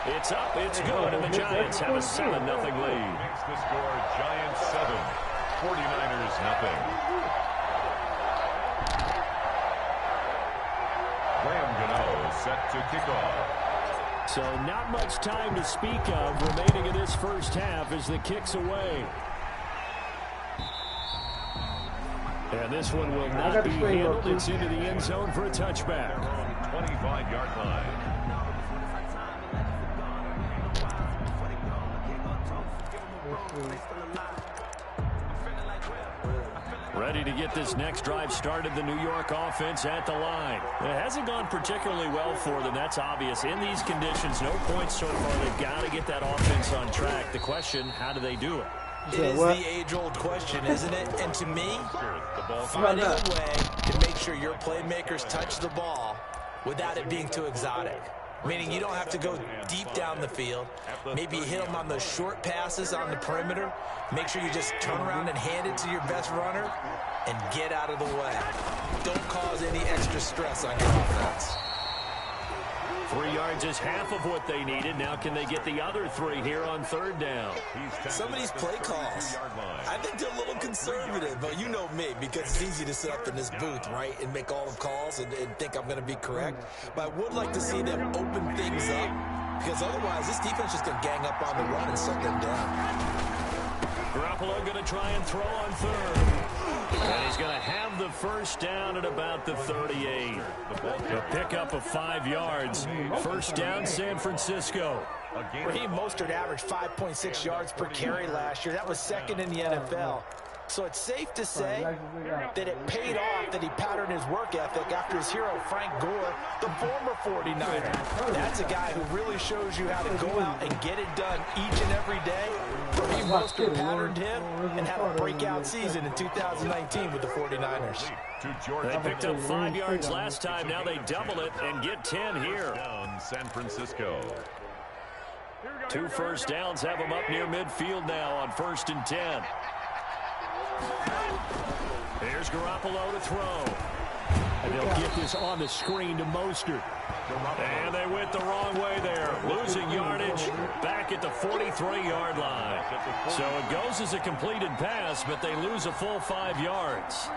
It's up, it's good, and the Giants have a 7-0 lead. Makes the score Giants 7, 49ers nothing. Graham Gano set to kick off. So not much time to speak of remaining in this first half as the kick's away. And this one will not be handled. It's into the end zone for a touchback. 25-yard line. Ready to get this next drive started, the New York offense at the line. It hasn't gone particularly well for them, that's obvious. In these conditions, no points so far. They've got to get that offense on track. The question, how do they do it? It is the age-old question, isn't it? And to me, finding a way to make sure your playmakers touch the ball without it being too exotic. Meaning you don't have to go deep down the field. Maybe you hit them on those short passes on the perimeter. Make sure you just turn around and hand it to your best runner and get out of the way. Don't cause any extra stress on your offense. 3 yards is half of what they needed. Now can they get the other 3 here on third down? Some of these play calls, I think they're a little conservative, but you know me, because it's easy to sit up in this booth, right, and make all the calls and think I'm going to be correct. But I would like to see them open things up, because otherwise this defense is just going to gang up on the run and shut them down. Garoppolo going to try and throw on third. And he's going to have the first down at about the 38. A pickup of 5 yards. First down, San Francisco. Raheem Mostert averaged 5.6 yards per carry last year. That was second in the NFL. So it's safe to say that it paid off that he patterned his work ethic after his hero, Frank Gore, the former 49er. That's a guy who really shows you how to go out and get it done each and every day. Raheem Mostert patterned him and had a breakout season in 2019 with the 49ers. They picked up 5 yards last time. Now they double it and get 10 here. Down San Francisco. 2 first downs have them up near midfield now on 1st and 10. Here's Garoppolo to throw. And they'll get this on the screen to Mostert. And they went the wrong way there. Losing yardage back at the 43-yard line. So it goes as a completed pass, but they lose a full 5 yards.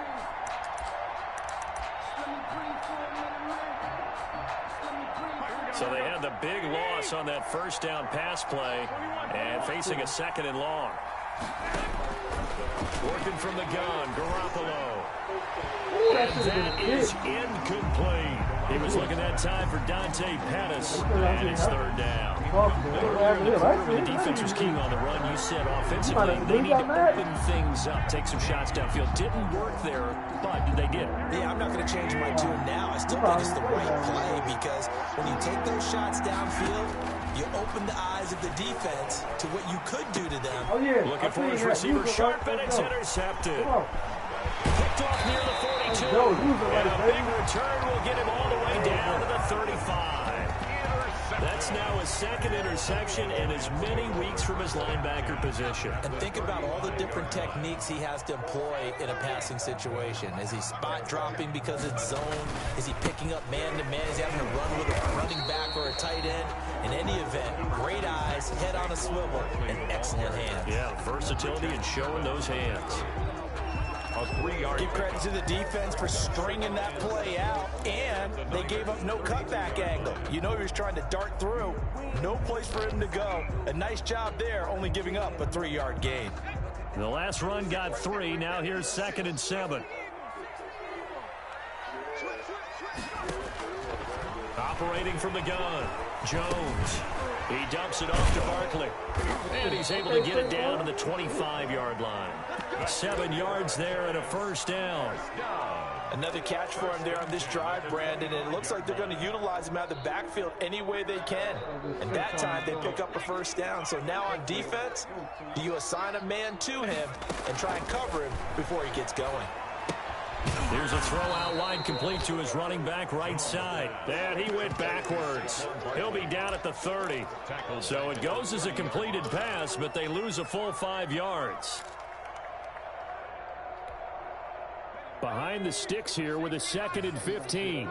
So they had the big loss on that first down pass play and facing a 2nd and long. Working from the gun, Garoppolo. And that is incomplete. He was looking that time for Dante Pettis, and it's 3rd down. The defense was keying on the run. You said offensively they need to open things up, take some shots downfield. Didn't work there, but they did. Yeah, I'm not going to change my tune now. I still think it's the right play because when you take those shots downfield, you open the eyes of the defense to what you could do to them. Looking for his receiver, sharp, and it's intercepted. Picked off near the 42. And a big return will get him all the way down to the 35. That's now his 2nd interception and as many weeks from his linebacker position. And think about all the different techniques he has to employ in a passing situation. Is he spot dropping because it's zone? Is he picking up man-to-man? Is he having to run with a running back or a tight end? In any event, great eyes, head on a swivel, and excellent hands. Yeah, versatility and showing those hands. Give credit to the defense for stringing that play out, and they gave up no cutback angle. You know he was trying to dart through. No place for him to go. A nice job there, only giving up a 3-yard gain. The last run got 3. Now here's 2nd and 7. Operating from the gun, Jones. He dumps it off to Barkley. And he's able to get it down to the 25-yard line. 7 yards there and a first down. Another catch for him there on this drive, Brandon. And it looks like they're going to utilize him out of the backfield any way they can. And that time they pick up a first down. So now on defense, do you assign a man to him and try and cover him before he gets going? Here's a throw out wide complete to his running back right side. And he went backwards. He'll be down at the 30. So it goes as a completed pass, but they lose a full 5 yards. Behind the sticks here with a 2nd and 15.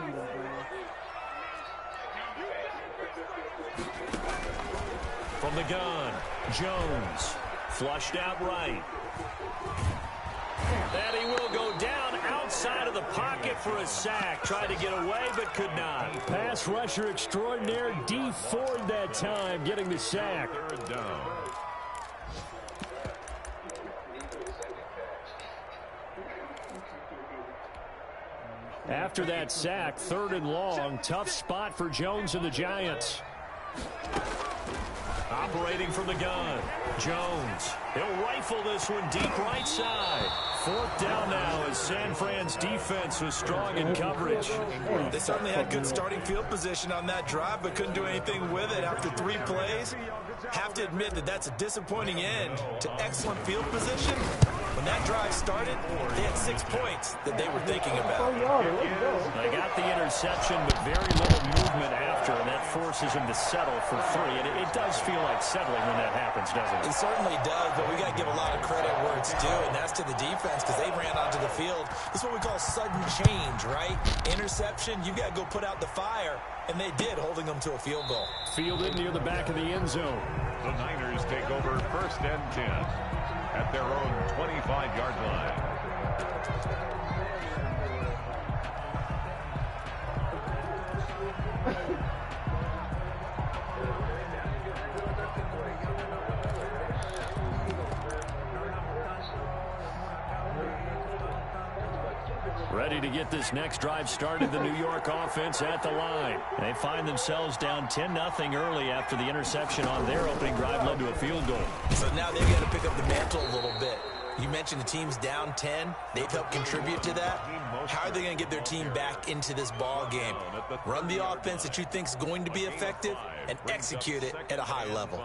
from the gun. Jones flushed out right. And he will go down outside of the pocket for a sack. Tried to get away, but could not. Pass rusher extraordinaire, D Ford that time, getting the sack. Third down. After that sack, 3rd and long. Tough spot for Jones and the Giants. Operating from the gun. Jones. He'll rifle this one deep right side. 4th down now as San Fran's defense was strong in coverage. They certainly had good starting field position on that drive, but couldn't do anything with it after 3 plays. Have to admit that that's a disappointing end to excellent field position. When that drive started, they had 6 points that they were thinking about. They got the interception, but very little movement after, and that forces him to settle for 3. And it does feel like settling when that happens, doesn't it? It certainly does, but we got to give a lot of credit where it's due, and that's to the defense because they ran onto the field. This is what we call sudden change, right? Interception, you got to go put out the fire, and they did, holding them to a field goal. Fielded near the back of the end zone. The Niners take over 1st and 10 at their own 25-yard line. Ready to get this next drive started, the New York offense at the line. They find themselves down 10-0 early after the interception on their opening drive led to a field goal. So now they've got to pick up the mantle a little bit. You mentioned the team's down 10. They've helped contribute to that. How are they going to get their team back into this ball game? Run the offense that you think is going to be effective and execute it at a high level.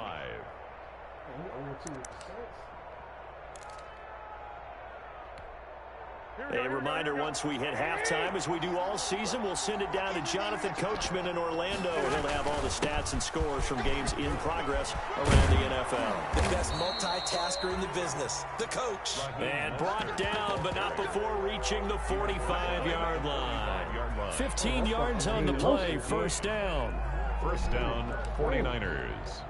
A reminder, once we hit halftime, as we do all season, we'll send it down to Jonathan Coachman in Orlando. He'll have all the stats and scores from games in progress around the NFL. The best multitasker in the business, the coach. And brought down, but not before reaching the 45-yard line. 15 yards on the play, 1st down. 1st down, 49ers.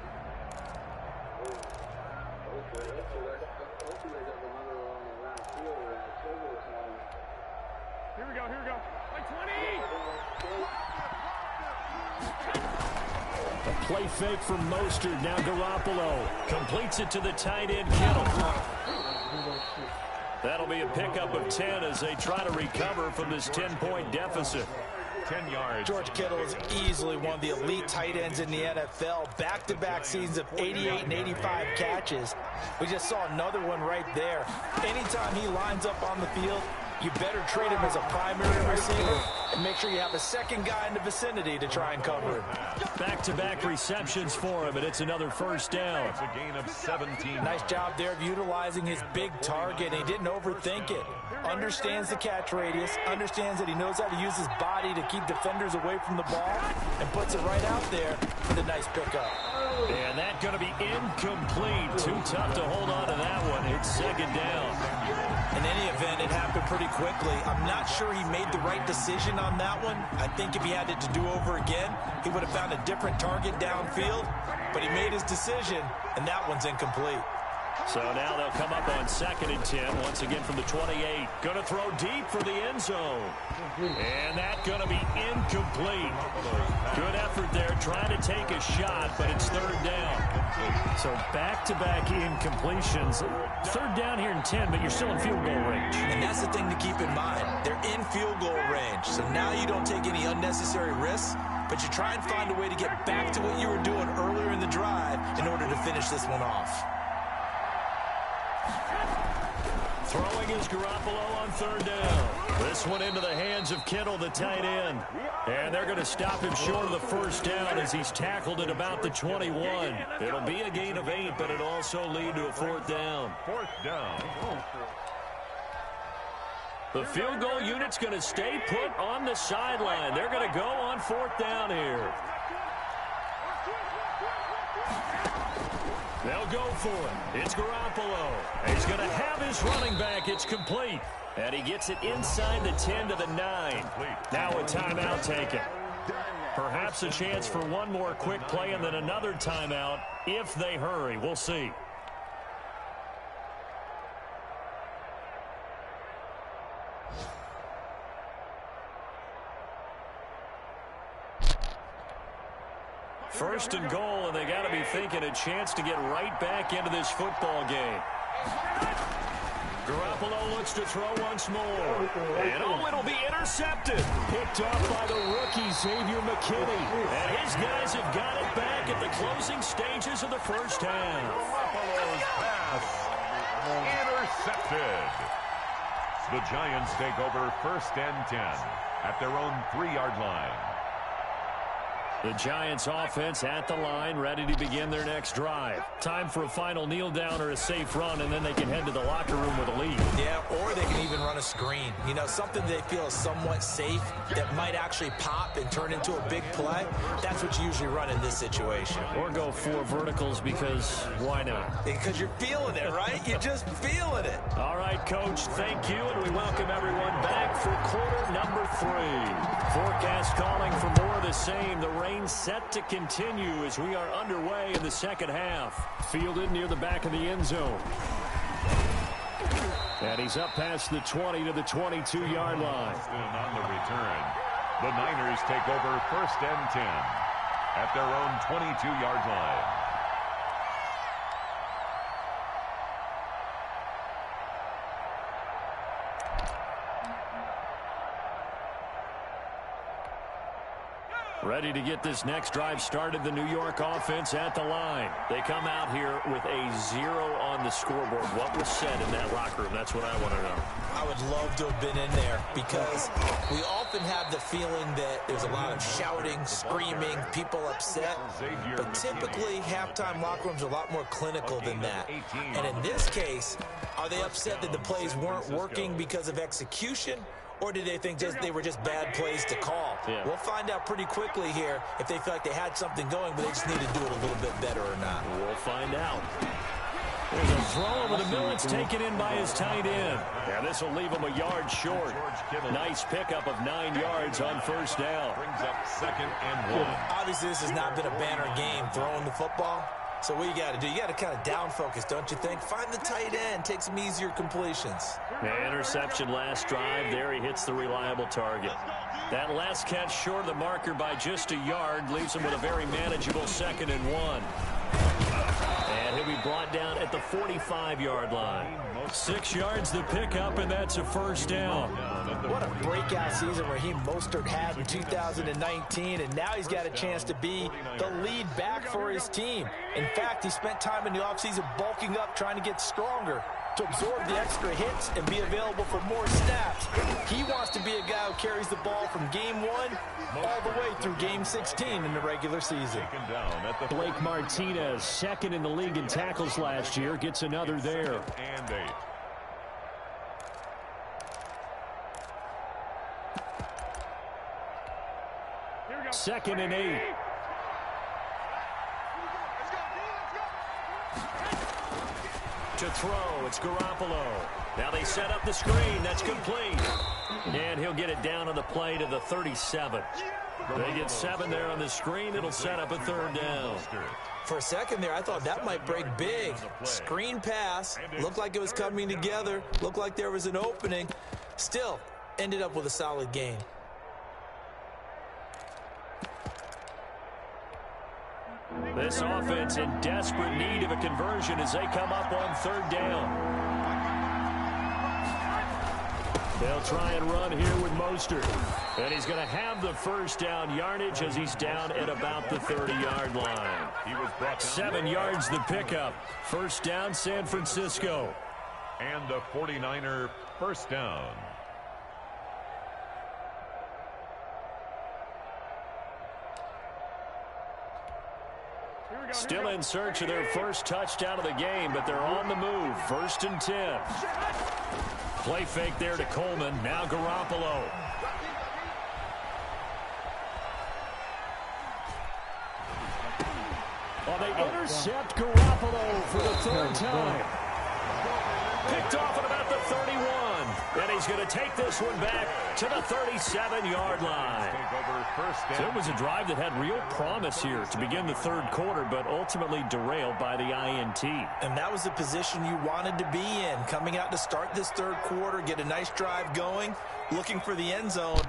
Here we go. Like 20. A play fake from Mostert. Now Garoppolo completes it to the tight end, Kittle. That'll be a pickup of 10 as they try to recover from this 10-point deficit. 10 yards. George Kittle is easily one of the elite tight ends in the NFL. Back-to-back seasons of 88 and 85 catches. We just saw another one right there. Anytime he lines up on the field, you better treat him as a primary receiver and make sure you have a second guy in the vicinity to try and cover him. Back-to-back receptions for him, and it's another 1st down. It's a gain of 17. Nice job there of utilizing his big target. He didn't overthink it. Understands the catch radius, understands that he knows how to use his body to keep defenders away from the ball, and puts it right out there with a nice pickup. And that's going to be incomplete. Too tough to hold on to that one. It's 2nd down. In any event, it happened pretty quickly. I'm not sure he made the right decision on that one. I think if he had it to do over again, he would have found a different target downfield. But he made his decision, and that one's incomplete. So now they'll come up on 2nd and 10, once again from the 28. Going to throw deep for the end zone. And that's going to be incomplete. Good effort there, trying to take a shot, but it's 3rd down. So back-to-back incompletions. 3rd down here in 10, but you're still in field goal range. And that's the thing to keep in mind. They're in field goal range. So now you don't take any unnecessary risks, but you try and find a way to get back to what you were doing earlier in the drive in order to finish this one off. Throwing is Garoppolo on 3rd down. This one into the hands of Kittle, the tight end. And they're going to stop him short of the 1st down as he's tackled at about the 21. It'll be a gain of 8, but it'll also lead to a 4th down. 4th down. The field goal unit's going to stay put on the sideline. They're going to go on 4th down here. They'll go for it. It's Garoppolo. He's going to have his running back. It's complete. And he gets it inside the 10 to the 9. Now a timeout taken. Perhaps a chance for one more quick play and then another timeout if they hurry. We'll see. First and goal, and they got to be thinking a chance to get right back into this football game. Garoppolo looks to throw once more. And it'll be intercepted. Picked off by the rookie, Xavier McKinney. And his guys have got it back at the closing stages of the first half. Garoppolo's pass intercepted. The Giants take over first and 10 at their own 3-yard line. The Giants offense at the line, ready to begin their next drive. Time for a final kneel down or a safe run, and then they can head to the locker room with a lead. Yeah, or they can even run a screen. You know, something they feel is somewhat safe that might actually pop and turn into a big play. That's what you usually run in this situation. Or go 4 verticals because why not? Because you're feeling it, right? You're just feeling it. All right, Coach, thank you, and we welcome everyone back for quarter number 3. Forecast calling for more of the same. The rain set to continue as we are underway in the second half. Fielded near the back of the end zone. And he's up past the 20 to the 22-yard line. On the return, the Niners take over first and 10 at their own 22-yard line. Ready to get this next drive started, the New York offense at the line. They come out here with a 0 on the scoreboard. What was said in that locker room? That's what I want to know. I would love to have been in there because we often have the feeling that there's a lot of shouting, screaming, people upset. But typically, halftime locker rooms are a lot more clinical than that. And in this case, are they upset that the plays weren't working because of execution? Or did they think they were just bad plays to call? Yeah. We'll find out pretty quickly here if they feel like they had something going, but they just need to do it a little bit better or not. We'll find out. There's a throw over the middle. It's taken in by his tight end. Yeah, this will leave him a yard short. Nice pickup of 9 yards on first down. Brings up second and 1. Obviously, this has not been a banner game throwing the football. So what you got to do, you got to kind of down focus, don't you think? Find the tight end, take some easier completions. Yeah, interception last drive. There he hits the reliable target. That last catch short of the marker by just a yard leaves him with a very manageable second and 1. And he'll be brought down at the 45-yard line. 6 yards the pickup, and that's a first down. What a breakout season Raheem Mostert had in 2019, and now he's got a chance to be the lead back for his team. In fact, he spent time in the offseason bulking up, trying to get stronger, to absorb the extra hits and be available for more snaps. He wants to be a guy who carries the ball from game 1 all the way through game 16 in the regular season. Blake Martinez, second in the league in tackles last year, gets another there. And 8. Second and 8. To throw, it's Garoppolo. Now they set up the screen. That's complete. And he'll get it down on the play to the 37. They get 7 there on the screen. It'll set up a third down. For a second there, I thought that might break big. Screen pass. Looked like it was coming together. Looked like there was an opening. Still, ended up with a solid gain. This offense in desperate need of a conversion as they come up on third down. They'll try and run here with Mostert. And he's going to have the first down yardage as he's down at about the 30-yard line. He was brought 7 yards the pickup. First down, San Francisco. And the 49er first down. Still in search of their first touchdown of the game, but they're on the move. First and 10. Play fake there to Coleman. Now Garoppolo. Oh, they intercept Garoppolo for the third time. Picked off at about the 31. And he's going to take this one back to the 37-yard line. Take over first So and it was a drive that had real promise here to begin the third quarter, but ultimately derailed by the INT. And that was the position you wanted to be in, coming out to start this third quarter, get a nice drive going, looking for the end zone.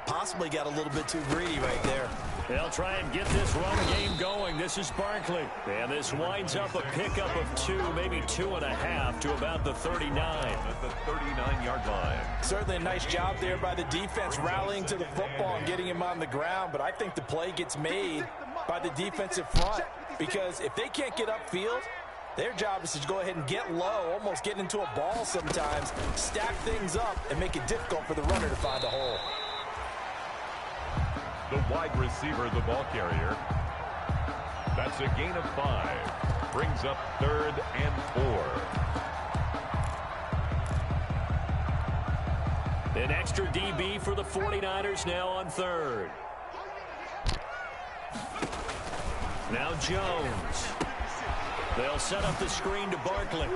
Possibly got a little bit too greedy right there. They'll try and get this run game going. This is Barkley. And this winds up a pickup of 2, maybe 2.5 to about the 39. At the 39-yard line. Certainly a nice job there by the defense rallying to the football and getting him on the ground. But I think the play gets made by the defensive front, because if they can't get upfield, their job is to go ahead and get low, almost get into a ball sometimes, stack things up, and make it difficult for the runner to find a hole. The wide receiver, the ball carrier. That's a gain of 5. Brings up 3rd and 4. An extra DB for the 49ers now on 3rd. Now Jones. They'll set up the screen to Barkley.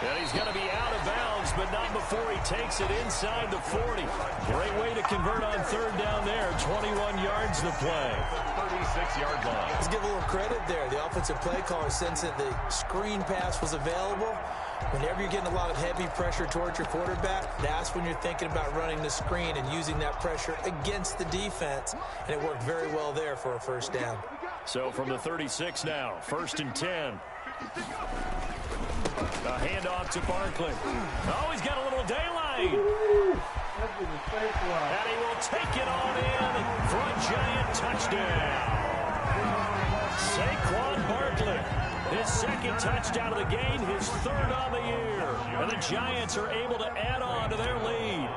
And he's going to be out of bounds, but not before he takes it inside the 40. Great way to convert on 3rd down there. 21 yards to play. 36-yard line. Let's give a little credit there. The offensive play caller sensed that the screen pass was available. Whenever you're getting a lot of heavy pressure towards your quarterback, that's when you're thinking about running the screen and using that pressure against the defense. And it worked very well there for a first down. So from the 36 now, 1st and 10. A handoff to Barkley. Oh, he's got a little daylight. And he will take it on in for a giant touchdown. Saquon Barkley, his 2nd touchdown of the game, his 3rd on the year. And the Giants are able to add on to their lead.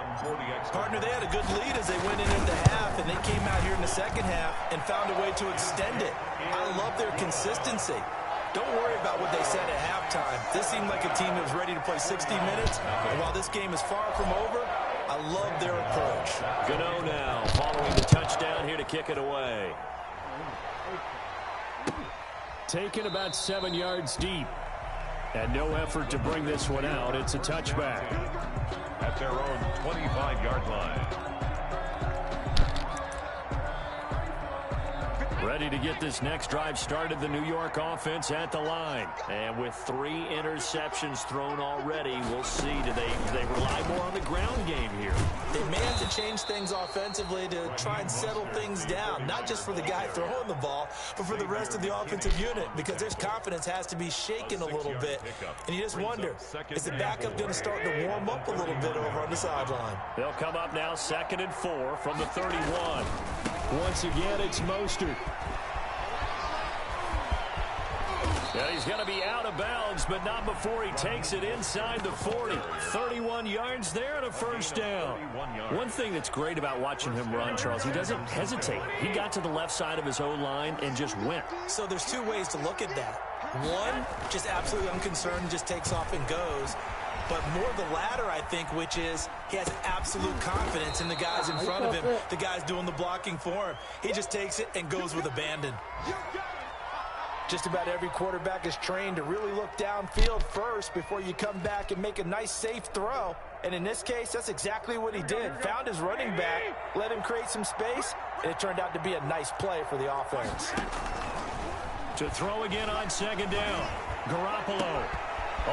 Partner, they had a good lead as they went into the half, and they came out here in the second half and found a way to extend it. I love their consistency. Don't worry about what they said at halftime. This seemed like a team that was ready to play 60 minutes. And while this game is far from over, I love their approach. Gano now following the touchdown here to kick it away. Taken about 7 yards deep. And no effort to bring this one out. It's a touchback. At their own 25-yard line. Ready to get this next drive started, the New York offense at the line. And with 3 interceptions thrown already, we'll see. Do they rely more on the ground game here? They may have to change things offensively to try and settle things down, not just for the guy throwing the ball, but for the rest of the offensive unit, because their confidence has to be shaken a little bit. And you just wonder, is the backup going to start to warm up a little bit over on the sideline? They'll come up now 2nd and 4 from the 31. Once again, it's Mostert. Yeah, he's going to be out of bounds, but not before he takes it inside the 40. 31 yards there and a first down. One thing that's great about watching him run, Charles, he doesn't hesitate. He got to the left side of his O-line and just went. So there's 2 ways to look at that. One, just absolutely unconcerned, just takes off and goes. But more the latter, I think, which is he has absolute confidence in the guys in front of him, the guys doing the blocking for him. He just takes it and goes with abandon. Just about every quarterback is trained to really look downfield first before you come back and make a nice, safe throw. And in this case, that's exactly what he did. Found his running back, let him create some space, and it turned out to be a nice play for the offense. To throw again on 2nd down. Garoppolo.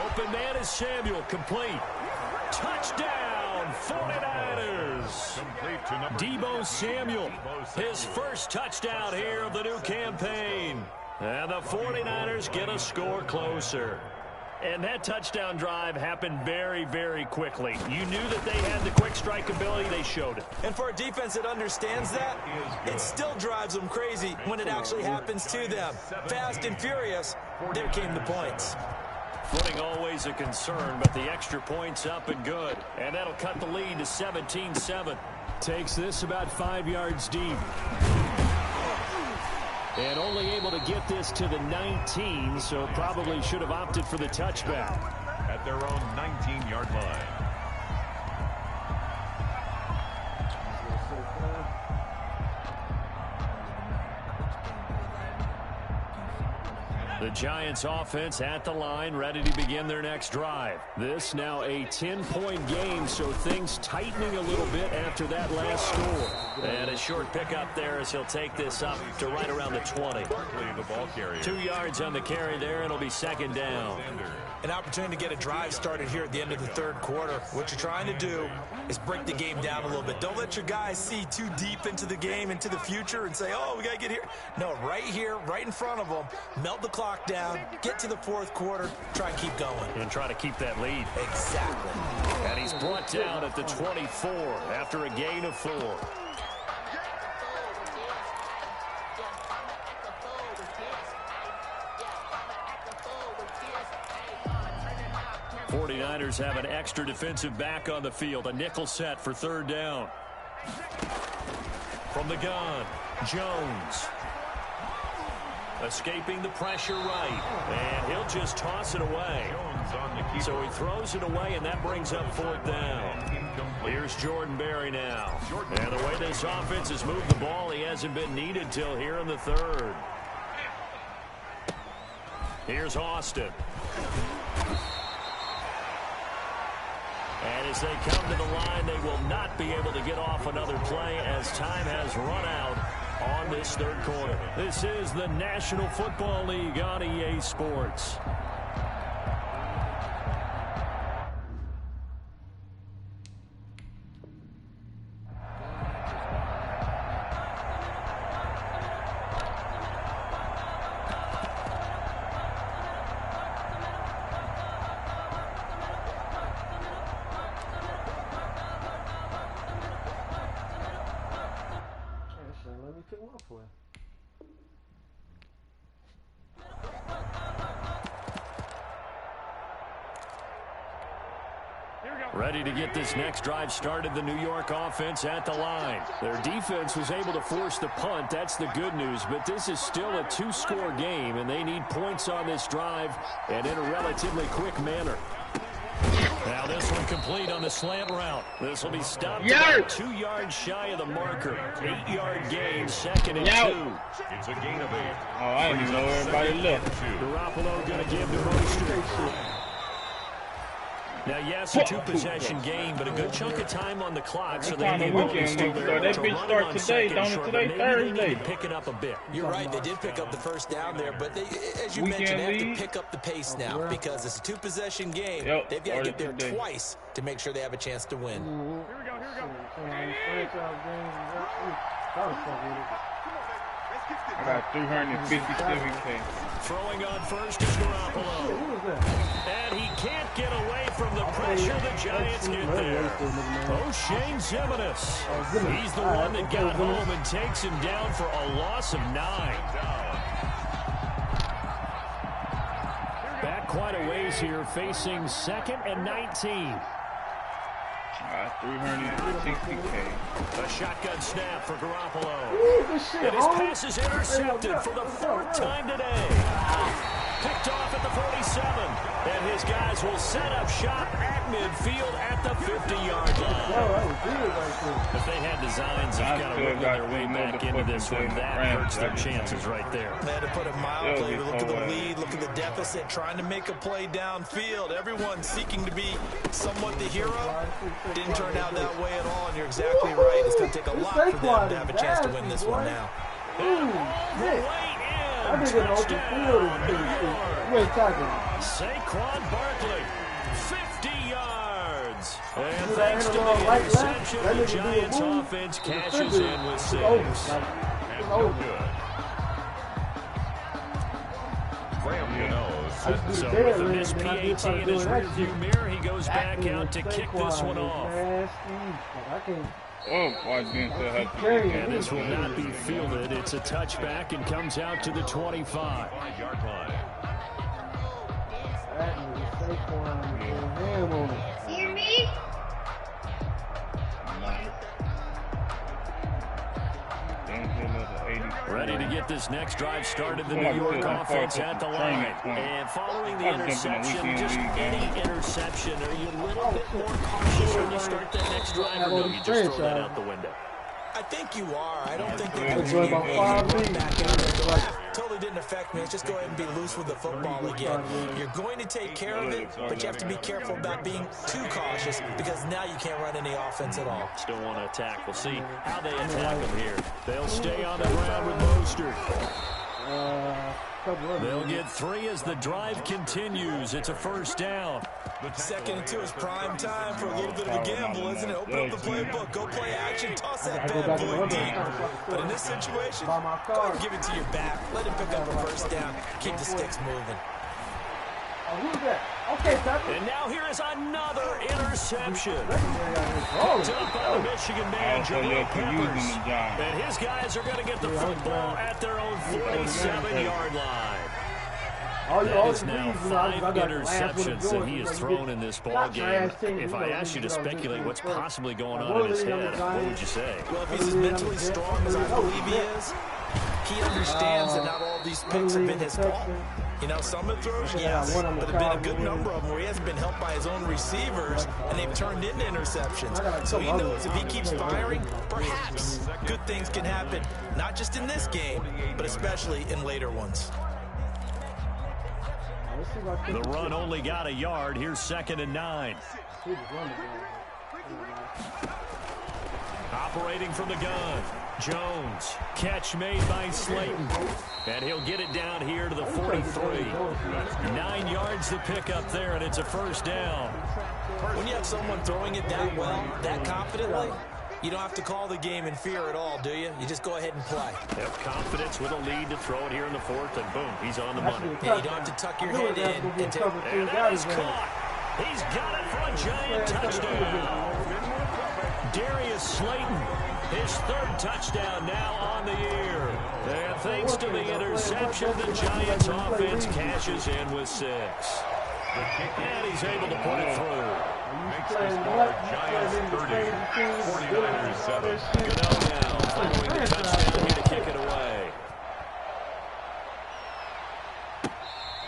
Open man is Samuel. Complete. Touchdown, 49ers. Deebo Samuel. His first touchdown here of the new campaign. And the 49ers get a score closer. And that touchdown drive happened very, very quickly. You knew that they had the quick strike ability. They showed it. And for a defense that understands that, it still drives them crazy when it actually happens to them. Fast and furious, there came the points. Footing always a concern, but the extra point's up and good. And that'll cut the lead to 17-7. Takes this about 5 yards deep. And only able to get this to the 19, so probably should have opted for the touchback. At their own 19-yard line. The Giants offense at the line, ready to begin their next drive. This now a 10-point game, so things tightening a little bit after that last score. And a short pickup there as he'll take this up to right around the 20. The ball carrier. 2 yards on the carry there. It'll be second down. An opportunity to get a drive started here at the end of the third quarter. What you're trying to do is break the game down a little bit. Don't let your guys see too deep into the game, into the future, and say, oh, we got to get here. No, right here, right in front of them, melt the clock down, get to the fourth quarter, try and keep going. And try to keep that lead. Exactly. And he's brought down at the 24 after a gain of 4. 49ers have an extra defensive back on the field. A nickel set for third down. From the gun, Jones. Escaping the pressure right. And he'll just toss it away. So he throws it away, and that brings up fourth down. Here's Jordan Berry now. And the way this offense has moved the ball, he hasn't been needed till here in the third. Here's Austin. And as they come to the line, they will not be able to get off another play as time has run out on this third quarter. This is the National Football League on EA Sports. Ready to get this next drive started, the New York offense at the line. Their defense was able to force the punt. That's the good news, but this is still a two-score game, and they need points on this drive and in a relatively quick manner. Now this one complete on the slant route. This will be stopped about 2 yards shy of the marker. 8-yard gain, second and 2. It's a gain of 8. Oh, I didn't even know everybody left. Garoppolo going to give to Mostert. Now, yes, a two-possession game, but a good chunk of time on the clock, so they need to still there. That bitch start today, don't it? Today, Thursday. Pick it up a bit. You're right. They did pick up the first down there, but they, as you mentioned, they have to pick up the pace now because it's a two-possession game. They've got to get there twice to make sure they have a chance to win. I got 357K. Throwing on first is Garoppolo. And he can't get away from the pressure the Giants get there. O'Shane Zimenez. He's the one that got home and takes him down for a loss of 9. Back quite a ways here, facing 2nd and 19. 360K. A shotgun snap for Garoppolo. And his pass is intercepted for the 4th time today. Picked off at the 47. And his guys will set up shop at midfield at the 50-yard line. If they had designs of kind of working their way back into this one, that hurts their chances right there. They had to put a mile play. Look at the lead, look at the deficit, trying to make a play downfield. Everyone seeking to be somewhat the hero. Didn't turn out that way at all, and you're exactly right. It's going to take a lot for them to have a chance to win this one now. Saquon Barkley, 50 yards. And thanks to the interception, the Giants offense cashes in with 6. And no good. So with the missed PAT in his rearview mirror, he goes back out to kick this one off. And this will not be fielded. It's a touchback and comes out to the 25. 5-yard line. Hear me? Ready to get this next drive started, the New York offense at the line. And following the interception, just any interception, are you a little bit more cautious when you start that next drive, or no, you just throw that out the window? I think you are. I don't think they're That's going to good. back out of the totally didn't affect me. Let's just go ahead and be loose with the football again. You're going to take care of it, but you have to be careful about being too cautious because now you can't run any offense at all. Still want to attack. We'll see how they attack him here. They'll stay on the ground with Mostert. They'll get 3 as the drive continues. It's a first down. Second and 2 is prime time for a little bit of a gamble, isn't it? Open up the playbook, go play action, toss that bad boy deep. But in this situation, go ahead and give it to your back. Let him pick up a first down. Keep the sticks moving. Who's that? Okay, and now here is another interception. Picked up by the Michigan man, Jabril Peppers. And his guys are going to get the football at their own 47-yard line. That is now 5 interceptions that he has thrown in this ball game. If I asked you to speculate what's possibly going on in his head, what would you say? Well, if he's as mentally strong as I believe he is, he understands that not all these picks have been his fault. You know, some of the throws, yes, but there have been a good number of them where he hasn't been helped by his own receivers, and they've turned into interceptions. So he knows if he keeps firing, perhaps good things can happen, not just in this game, but especially in later ones. The run only got a yard. Here's 2nd and 9. Operating from the gun. Jones. Catch made by Slayton. And he'll get it down here to the 43. 9 yards to pick up there, and it's a first down. When you have someone throwing it that well, that confidently, you don't have to call the game in fear at all, do you? You just go ahead and play. Have confidence with a lead to throw it here in the 4th, and boom, he's on the money. Yeah, you don't have to tuck your head in. And that is caught. He's got it for a giant touchdown. Darius Slayton, his 3rd touchdown now on the year. And thanks to the interception, the Giants offense cashes in with 6. And he's able to put it through. Makes the score Giants 30, 49ers 7. Goodell now following the touchdown here to kick it away.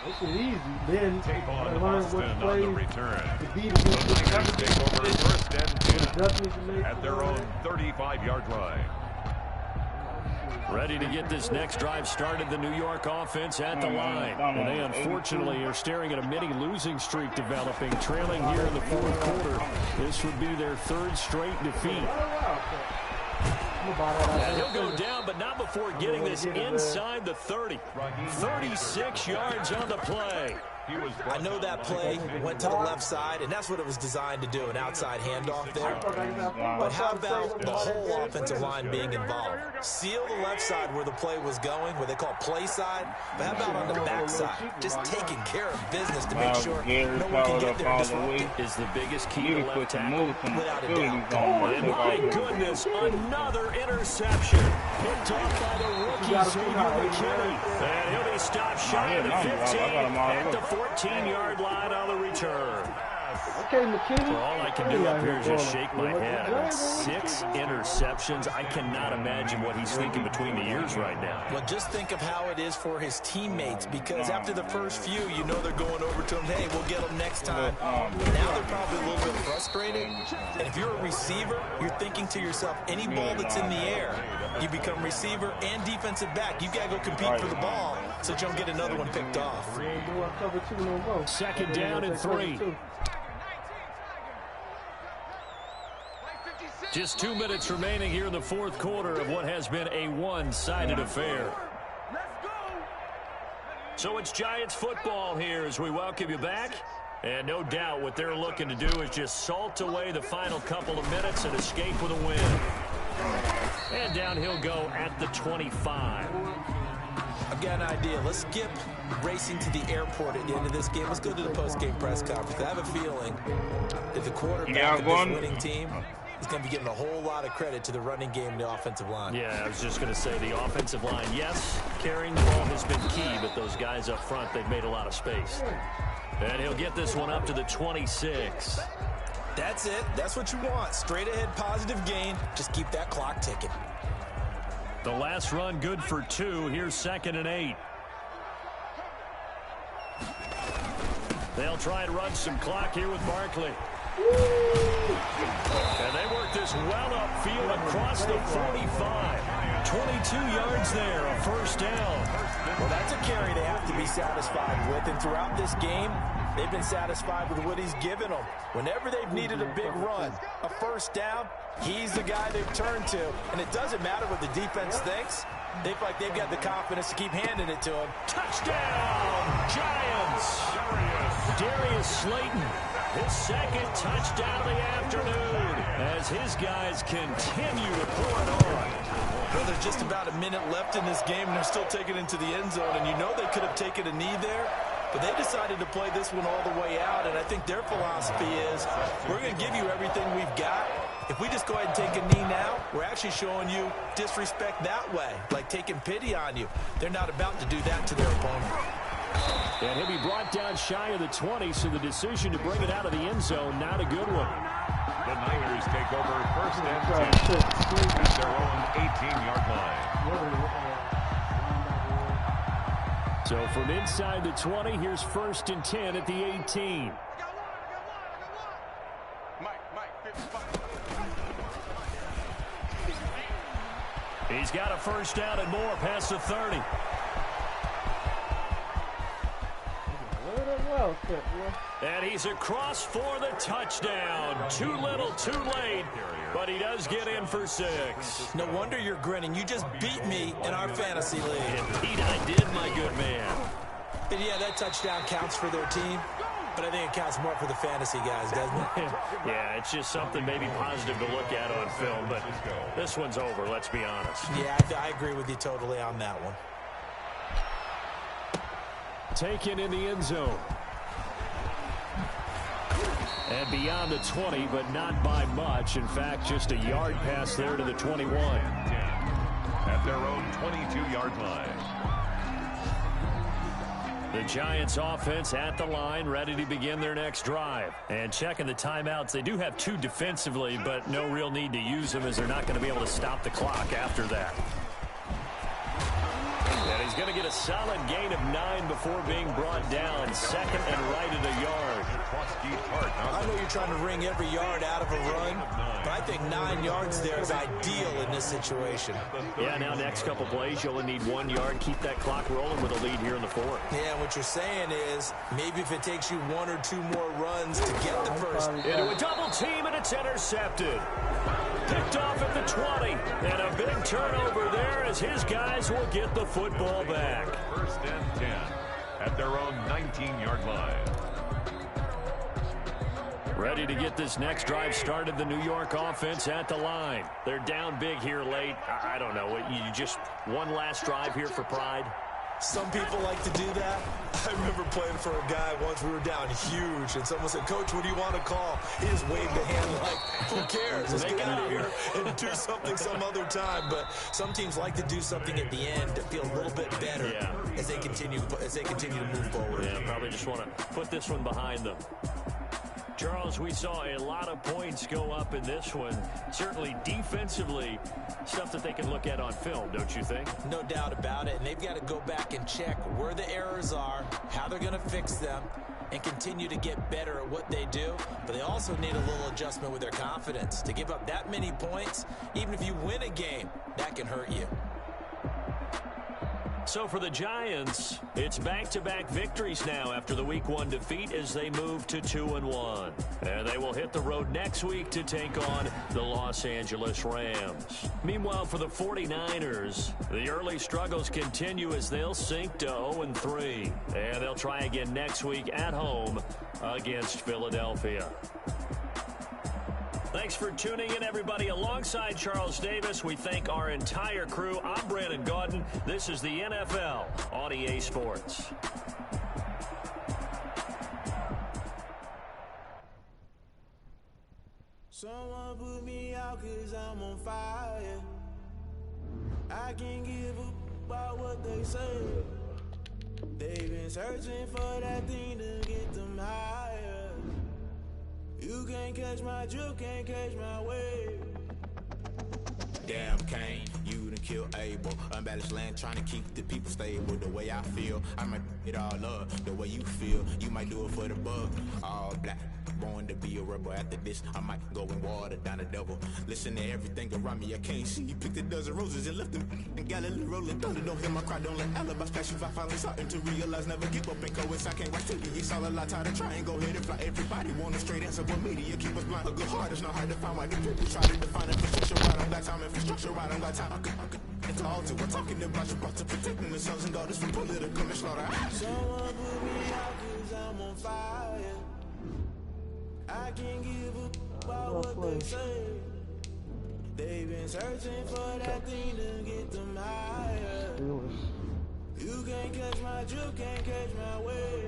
This is easy. Then Tape on learn Austin what on plays the return. to beat The against Niners take over 1st and 10 at at their own 35-yard line. Ready to get this next drive started, the New York offense at the line. And they unfortunately are staring at a mini losing streak developing, trailing here in the 4th quarter. This would be their 3rd straight defeat. And he'll go down, but not before getting this inside the 30. 36 yards on the play. I know that play went to the left side, and that's what it was designed to do, an outside handoff there. But how about the whole offensive line being involved? Seal the left side where the play was going, what they call play side, but how about on the back side? Just taking care of business to make sure no one can get there disrupted. Is the biggest key to left tackle. Without a doubt. And my goodness, another interception. Picked off by the rookie, Xavier McKinney. And he'll be stopped shy of the 15 at the 14-yard line on the return. Okay, McKinney. Well, all I can do up here is just shake my head. I mean, 6 interceptions. I cannot imagine what he's thinking between the ears right now. Well, just think of how it is for his teammates, because after the first few, you know they're going over to him, hey, we'll get them next time. Now they're probably a little bit frustrated. And if you're a receiver, you're thinking to yourself, any ball that's in the air, you become receiver and defensive back. You've got to go compete for the ball so you don't get another one picked off. 2nd down and 3. Just 2 minutes remaining here in the 4th quarter of what has been a one-sided affair. So it's Giants football here as we welcome you back. And no doubt what they're looking to do is just salt away the final couple of minutes and escape with a win. And down he'll go at the 25. I've got an idea. Let's skip racing to the airport at the end of this game. Let's go to the post-game press conference. I have a feeling that the quarterback of this winning team is going to be giving a whole lot of credit to the running game and the offensive line. Yeah, I was just going to say the offensive line, yes, carrying the ball has been key, but those guys up front, they've made a lot of space. And he'll get this one up to the 26. That's it. That's what you want. Straight ahead, positive gain. Just keep that clock ticking. The last run good for 2. Here's 2nd and 8. They'll try and run some clock here with Barkley. And they work this well upfield across the 45. 22 yards there, a first down. Well, that's a carry they have to be satisfied with. And throughout this game, they've been satisfied with what he's given them. Whenever they've needed a big run, a first down, he's the guy they've turned to. And it doesn't matter what the defense thinks. They feel like they've got the confidence to keep handing it to him. Touchdown, Giants. Darius Slayton, his second touchdown of the afternoon as his guys continue to pour it on. Well, there's just about a minute left in this game, and they're still taking it into the end zone. And you know they could have taken a knee there, but they decided to play this one all the way out. And I think their philosophy is, we're going to give you everything we've got. If we just go ahead and take a knee now, we're actually showing you disrespect that way, like taking pity on you. They're not about to do that to their opponent. And he'll be brought down shy of the 20, so the decision to bring it out of the end zone, not a good one. The Niners take over first and 10 at their own 18-yard line. So from inside the 20, here's first and 10 at the 18. He's got a first down and more past the 30. And he's across for the touchdown. Too little, too late, but he does get in for 6. No wonder you're grinning. You just beat me in our fantasy league. Indeed I did, my good man. And yeah, that touchdown counts for their team, but I think it counts more for the fantasy guys, doesn't it? Yeah, it's just something maybe positive to look at on film, but this one's over, let's be honest. Yeah, I agree with you totally on that one. Taken in the end zone. And beyond the 20, but not by much. In fact, just a yard pass there to the 21. At their own 22-yard line. The Giants offense at the line, ready to begin their next drive. And checking the timeouts, they do have 2 defensively, but no real need to use them as they're not going to be able to stop the clock after that. And he's going to get a solid gain of 9 before being brought down. Second and right at a yard. I know you're trying to wring every yard out of a run, but I think 9 yards there is ideal in this situation. Yeah, now next couple plays, you only need 1 yard. Keep that clock rolling with a lead here in the 4th. Yeah, what you're saying is maybe if it takes you 1 or 2 more runs to get the first. Into a double team, and it's intercepted. Picked off at the 20, and a big turnover there as his guys will get the football back. First and 10 at their own 19-yard line. Ready to get this next drive started, the New York offense at the line. They're down big here late. I don't know. You just one last drive here for pride? Some people like to do that. I remember playing for a guy once. We were down huge, and someone said, "Coach, what do you want to call?" He just waved a hand like, "Who cares? Let's get out of here and do something some other time." But some teams like to do something at the end to feel a little bit better as they continue to move forward. Yeah, probably just want to put this one behind them. Charles, we saw a lot of points go up in this one. Certainly defensively, stuff that they can look at on film, don't you think? No doubt about it. And they've got to go back and check where the errors are, how they're going to fix them, and continue to get better at what they do. But they also need a little adjustment with their confidence. To give up that many points, even if you win a game, that can hurt you. So for the Giants, it's back-to-back victories now after the Week 1 defeat as they move to 2-1. And they will hit the road next week to take on the Los Angeles Rams. Meanwhile, for the 49ers, the early struggles continue as they'll sink to 0-3. And they'll try again next week at home against Philadelphia. Thanks for tuning in, everybody. Alongside Charles Davis, we thank our entire crew. I'm Brandon Gaudin. This is the NFL on EA Sports. Someone put me out 'cause I'm on fire. I can't give up about what they say. They've been searching for that thing to get them higher. You can't catch my drift, can't catch my wave. Damn, Kane, you done killed able. Unbalanced land, trying to keep the people stable. The way I feel, I might it all up. The way you feel, you might do it for the bug. All black, born to be a rebel. After this, I might go and water down the devil. Listen to everything around me, I can't see. You picked a dozen roses and left them in Galilee rolling thunder. Don't hear my cry, don't let alibis pass you. I finally starting to realize, never give up and coincide. I can't write to you, it's all a lot, tired of trying. Go ahead and fly. Everybody want a straight answer, but media keep us blind. A good heart is not hard to find. Why do people try to define infrastructure right? I don't got time, infrastructure right, I don't got time. I could it's all to we're talking about you, about to protecting the sons and daughters from political and slaughter. Someone put me out cause I'm on fire. I can't give up about what they say. They've been searching for that thing to get them higher. You can't catch my drift, can't catch my wave.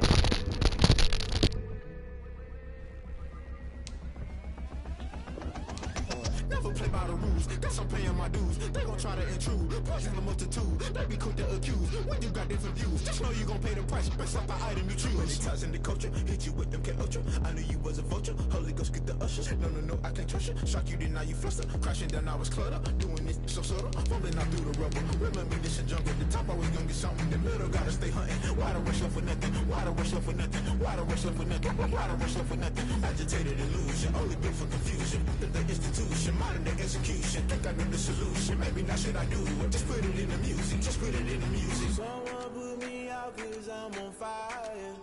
Never play by the rules, guess I'm paying my dues. They gon' try to intrude, poison the multitude. They be quick to accuse, when you got different views. Just know you gon' pay the price, based off the item you choose. Many times in the culture, hit you with them K-Ultra. I knew you was a vulture, Holy Ghost get the ushers. No, I can't trust you. Shock you, then now you fluster. Crashing down, I was clutter. Doing this so subtle, falling out through the rubble. Remember this and jump at the top, I was gonna get something. In the middle, gotta stay hunting. Why the rush left for nothing? Why the rush left for nothing? Why the rush left for nothing? Why the rush left for nothing? Agitated illusion, only built for confusion. The institution, modern day execution. Think I know the solution. Maybe not should I do it? Just put it in the music. Just put it in the music. Someone put me out cause I'm on fire.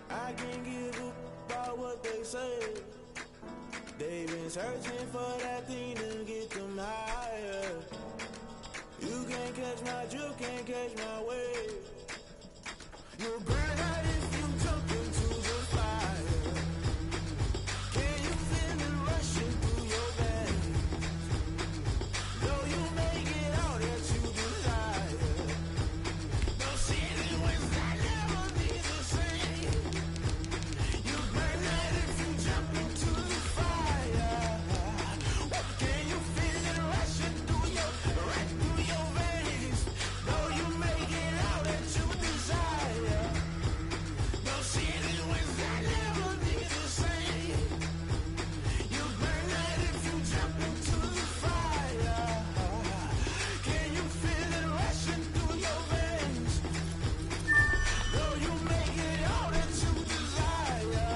I can't give up about what they say. They've been searching for that thing to get them higher. You can't catch my drift, can't catch my wave. You'll burn out if you jump into the fire. Can you feel it rushing through your veins? Though you make it all that you desire. No city was not never be the same. You burn out if you jump into the fire. Can you feel it rushing through your veins? Though you make it all that you desire. No city was not never be the same. You burn out if you jump into the fire. Can you feel it rushing through your veins? Though you make it all that you desire.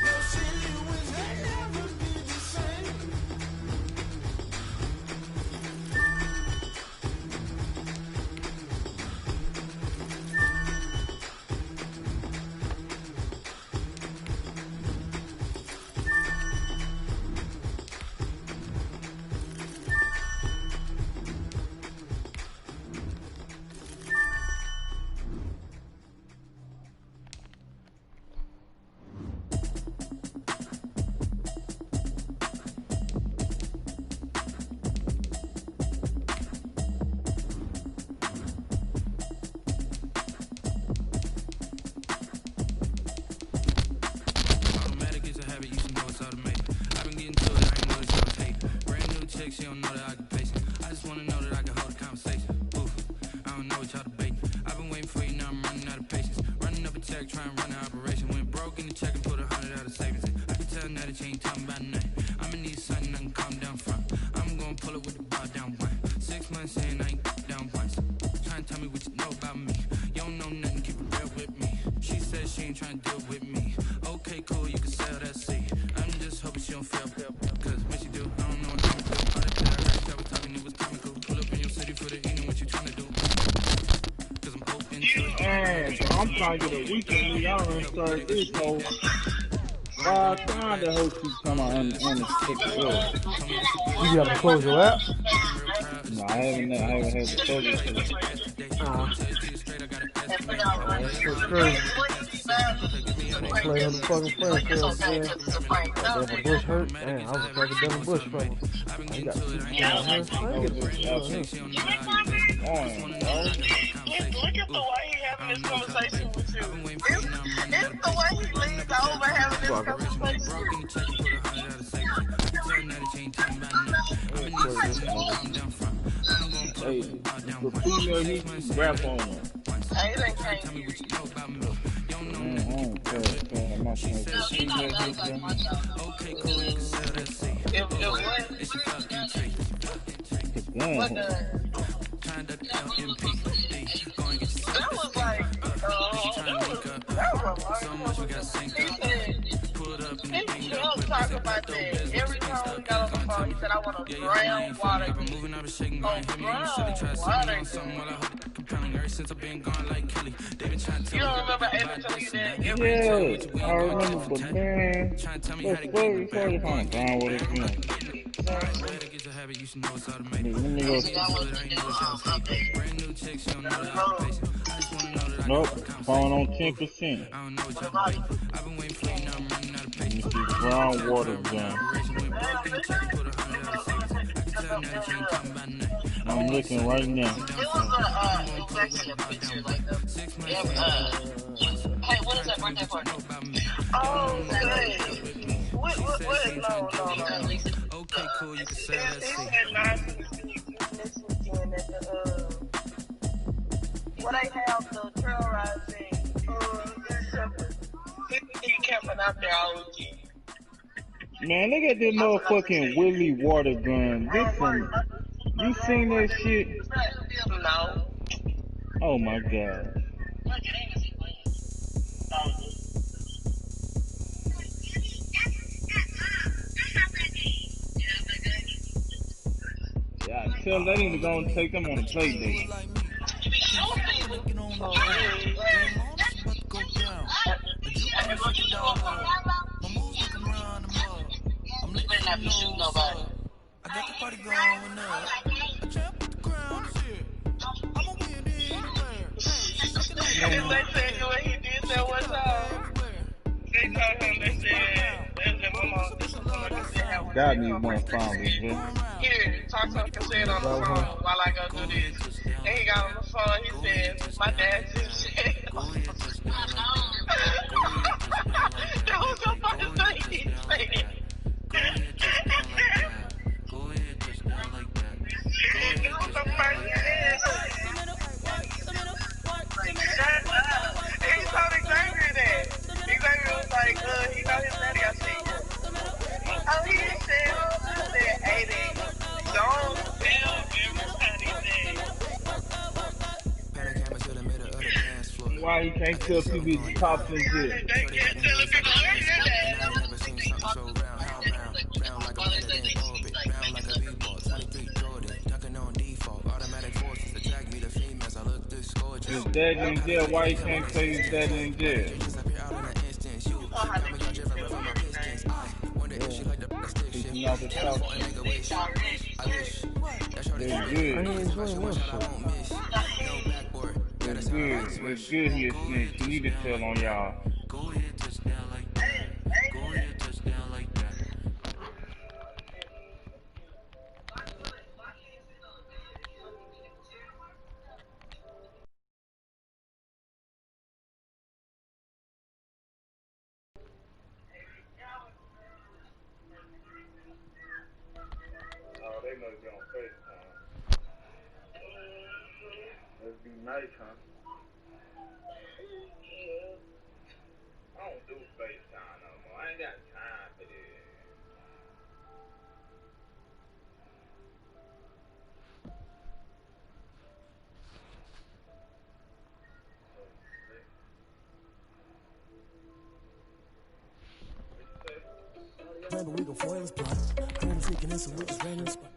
No city was not never be the same. Automatic is a habit, you should know it's automated. I've been getting to it, I ain't know that y'all hate. Brand new chick, she don't know the occupation. I just wanna know that I can hold a conversation. Oof, I don't know what y'all debating. I've been waiting for you, now I'm running out of patience. Running up a check, trying to run an operation. Went broke in the check and put 100 out of savings. I can tell now that you ain't talking about nothing. I'ma need something I can calm down from. I'm gonna pull it with the bar down one. 6 months in, I ain't down once. Trying to tell me what you know about me. You don't know nothing, keep it real with me. She said she ain't trying to deal with me. Okay, cool, you can sell that seed. I'm just hoping she don't feel. Cause when she do, I don't know what I'm gonna do. All that I heard y'all was talking, it was comical. Pull up in your city for the evening, what you trying to do? Cause I'm open to it. I'm trying to get a weekend. Y'all done started this whole 5 times the whole keep coming on the 6th floor. You gotta close your app. No, I haven't had the focus for this. That's so crazy. Play on the fucking friend field, man. Devin Bush hurt. Man, I was fucking Devin Bush from him. You got 2 pounds here. I ain't get this shit out here. Look at the way he having this conversation with you. It's the way he leans over having this conversation. Hey, the female he rap on him. Hey, they can't. I'm not saying the female he It what? the What the? That was like, that was a long time. He don't talk about that. Every time we got on the phone, he said, I want a groundwater. You don't remember Ava telling you that every Yeah, I remember, but man, that's very funny on groundwater again. Nope, phone on 10%. Let me see groundwater gun. I'm looking right now. It was exactly a picture like that. Hey, what is that birthday party? Oh, good. What, no. Okay, cool, you can say that. He said this weekend at the, what I have the trail ride thing. He camping out there all weekend. Man, look at this motherfucking Willy water gun. You seen that shit? No. Oh my god. Yeah, tell that nigga go and take them on a play date. Not be shooting nobody. I got the party going up. I trap the crown and shit. I'ma win anywhere. They said what he did that one time. They told him, they said, Mama, this is what I said. God need one followers, man. Here, talk to him and say it on the phone while I go do this. And he got on the phone, he said, my dad just said, that was the first thing he said. Why you can't tell people these cops and shit? His dad in jail, why you can't say his dad in jail? He's not the top. They're good. It's good here, snitch. You need to tell on y'all. Go ahead, touchdown like that. Go ahead, touchdown like that. Oh, they must be on FaceTime. Let's be nice, huh? I don't do FaceTime no more. I ain't got time for this. Remember we go foil his plot. Home freaking this and we just ran in the spot.